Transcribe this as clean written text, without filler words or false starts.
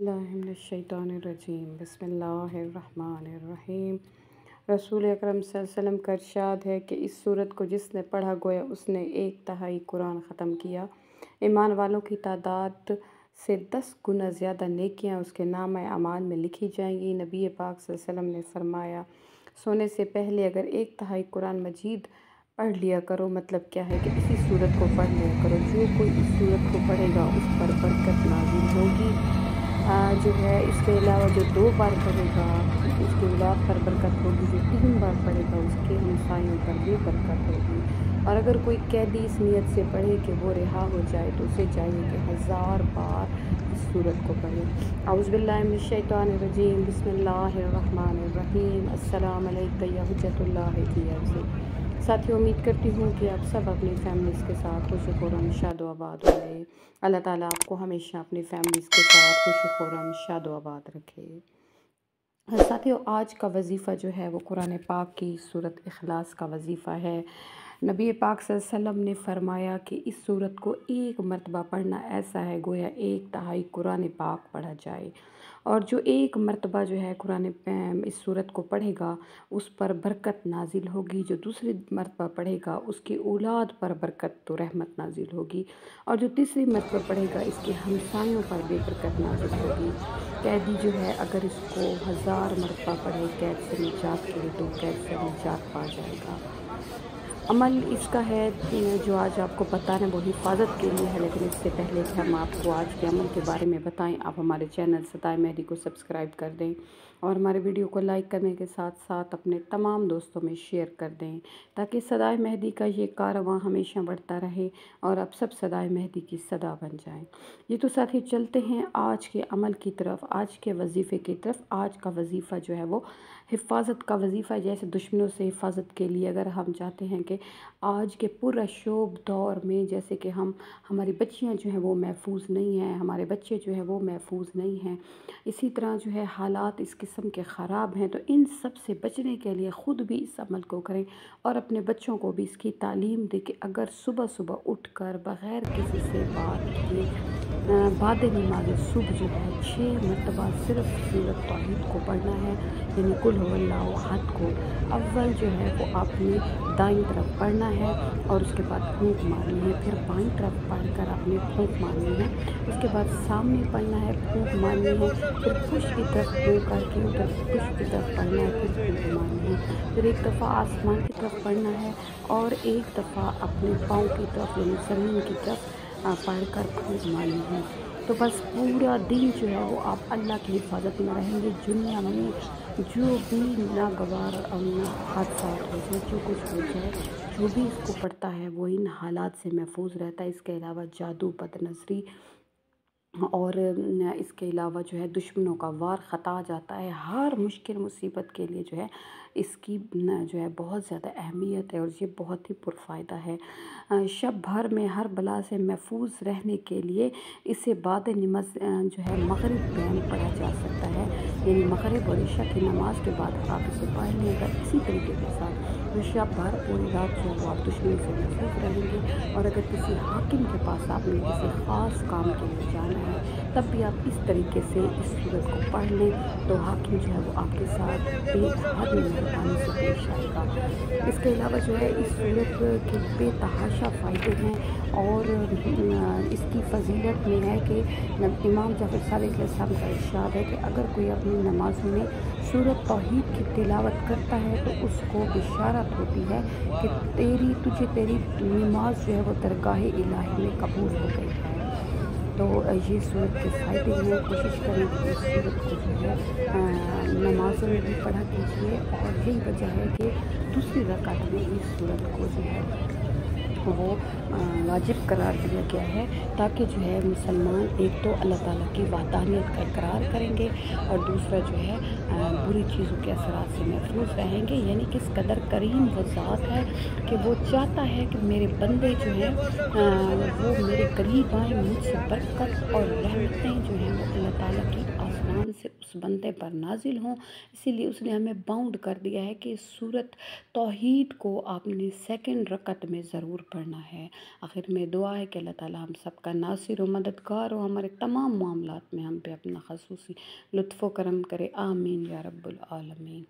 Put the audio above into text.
बिस्मिल्लाहिर्रहमानिर्रहीम बिस्मिल्लाहिर्रहमानिर्रहीम। रसूल अकरम सल्लल्लाहु अलैहि वसल्लम का इरशाद है कि इस सूरत को जिसने पढ़ा गोया उसने 1/3 कुरान ख़त्म किया। ईमान वालों की तादाद से 10 गुना ज़्यादा नेकियां उसके नाम अमाल में लिखी जाएंगी। नबी पाक सल्लल्लाहु अलैहि वसल्लम ने फरमाया, सोने से पहले अगर 1/3 कुरान मजीद पढ़ लिया करो। मतलब क्या है कि इसी सूरत को पढ़ लिया करो। जो कोई इस सूरत को पढ़ेगा उस पर बरकत नाज़िल होगी। जो है इसके अलावा जो 2 बार पढ़ेगा उसके औलाद पर बरकत होगी। जो 3 बार पढ़ेगा उसके हमसायों पर भी बरकत होगी। और अगर कोई कैदी इस नीयत से पढ़े कि वो रिहा हो जाए तो उसे चाहिए कि 1000 बार इस सूरत को पढ़े। औज़ु बिल्लाहि मिनश शैतानिर रजीम बिस्मिल्लाहिर्रहमानिर्रहीम। अस्सलामु अलैका या हुज्जतुल्लाहि फ़ी अर्ज़ी। साथियों, उम्मीद करती हूँ कि आप सब अपनी फैमिलीज़ के साथ खुश खुर्रम शाद आबाद होंगे। अल्लाह ताला आपको हमेशा अपनी फैमिलीज़ के साथ खुश खुर्रम शाद आबाद रखे। साथियों, आज का वजीफ़ा जो है वो कुरान पाक की सूरत इखलास का वजीफ़ा है। नबी पाक सल्लल्लाहु अलैहि वसल्लम ने फरमाया कि इस सूरत को 1 मरतबा पढ़ना ऐसा है गोया 1/3 कुरान पाक पढ़ा जाए। और जो 1 मरतबा जो है कुरान इस सूरत को पढ़ेगा उस पर बरकत नाजिल होगी। जो दूसरी मरतबा पढ़ेगा उसकी औलाद पर बरकत तो रहमत नाजिल होगी। और जो तीसरी मरतबा पढ़ेगा इसके हमसायों पर भी बरकत नाजिल होगी। कैदी जो है अगर इसको 1000 मरतबा पढ़े कैद से निजात के लिए तो कैद से निजात पा जाएगा। अमल इसका है जो आज आपको बताना वो हिफाजत के लिए है। लेकिन इससे पहले कि हम आपको आज के अमल के बारे में बताएं, आप हमारे चैनल सदाए मेहदी को सब्सक्राइब कर दें और हमारे वीडियो को लाइक करने के साथ साथ अपने तमाम दोस्तों में शेयर कर दें, ताकि सदाए मेहदी का ये कारवां हमेशा बढ़ता रहे और आप सब सदाए मेहदी की सदा बन जाएं। ये तो साथी चलते हैं आज के अमल की तरफ, आज के वजीफ़े की तरफ। आज का वजीफ़ा जो है वो हिफाजत का वजीफ़ा। जैसे दुश्मनों से हिफाजत के लिए अगर हम चाहते हैं कि आज के पुरशोभ दौर में जैसे कि हमारी बच्चियां जो हैं वो महफूज नहीं हैं, हमारे बच्चे जो हैं वो महफूज नहीं हैं, इसी तरह जो है हालात इस किस्म के ख़राब हैं, तो इन सब से बचने के लिए ख़ुद भी इस अमल को करें और अपने बच्चों को भी इसकी तालीम दे कि अगर सुबह सुबह उठकर बग़ैर किसी से बात किए बाद नमाज सुबह जो है 6 मरतबा सिर्फ सूरत तौहीद को पढ़ना है, यानी कुल हुवल्लाहु अहद को अव्वल जो है वो आपने दाईं तरफ पढ़ना है और उसके बाद फूंक मारनी है। फिर बाईं तरफ पढ़कर आपने फूंक मारनी है। उसके बाद सामने पढ़ना है, फूंक मारनी है। फिर पुश की तरफ फूंक करके उधर पुश की तरफ पढ़ना है, फिर फूंक मारनी है। फिर एक दफ़ा आसमान की तरफ पढ़ना है और एक दफ़ा अपने पाँव की तरफ यानी ज़मीन की तरफ पढ़कर फूंक मारनी है। तो बस पूरा दिन जो है वो आप अल्लाह की हिफाजत में रहेंगे। दुनिया में जो भी नागवार हादसा हो जाए, जो कुछ हो जाए, जो भी इसको पढ़ता है वो इन हालात से महफूज रहता है। इसके अलावा जादू, बदनज़री और इसके अलावा जो है दुश्मनों का वार ख़ता जाता है। हर मुश्किल मुसीबत के लिए जो है इसकी जो है बहुत ज़्यादा अहमियत है और ये बहुत ही पुरफ़ायदा है। शब भर में हर बला से महफूज रहने के लिए इसे बाद नमाज जो है मग़रिब में पढ़ा जा सकता है, यानी मग़रिब और इशा की नमाज के बाद आप इसे पढ़ लें। अगर इसी तरीके के साथ तो शब भर पूरी रात जो है वो आप दुश्मन से महफूज रहेंगे। और अगर किसी हाकिम के पास आपने किसी ख़ास काम के लिए जाना है तब भी आप इस तरीके से इस सूरत को पढ़ लें तो हाकिम जो है वो आपके साथ बेहद मेहरबानी से पेश आएगा। इसके अलावा जो है इस सूरत के बेतहाशा फ़ायदे हैं और इसकी फजीलत में है कि इमाम जाफ़र सादिक़ अलैहिस्सलाम का इरशाद है कि अगर कोई अपनी नमाज में सूरत तौहीद की तिलावत करता है तो उसको बिशारत होती है कि तुझे तेरी नमाज जो है वो दरगाह इलाही में कबूल हो गई है। तो ये सूरत के फ़ायदे हैं। कोशिश करें कि इस सूरत को जो है नमाज़ों में भी पढ़ा कीजिए और यही वजह है कि दूसरी रकात में इस सूरत को जो है वो वाजिब करार दिया गया है, ताकि जो है मुसलमान एक तो अल्लाह ताला की वहदानियत का इकरार करेंगे और दूसरा जो है बुरी चीज़ों के असरात से महफूज रहेंगे। यानी कि इस कदर करीम वो ज़ात है कि वो चाहता है कि मेरे बंदे जो हैं वो मेरे करीब आएँ, मुझसे बरकत और रहमतें जो हैं वो अल्लाह ताला की आसमान से उस اس بندے پر نازل ہوں، اسی لیے اس نے ہمیں باؤنڈ کر دیا ہے کہ سورت توحید کو آپ نے سیکنڈ رکعت میں ضرور پڑھنا ہے۔ آخر میں دعا ہے کہ اللہ تعالیٰ ہم سب کا ناصر و مددگار ہو، ہمارے تمام معاملات میں ہم پہ اپنا خصوصی لطف و کرم کرے، آمین یا رب العالمین۔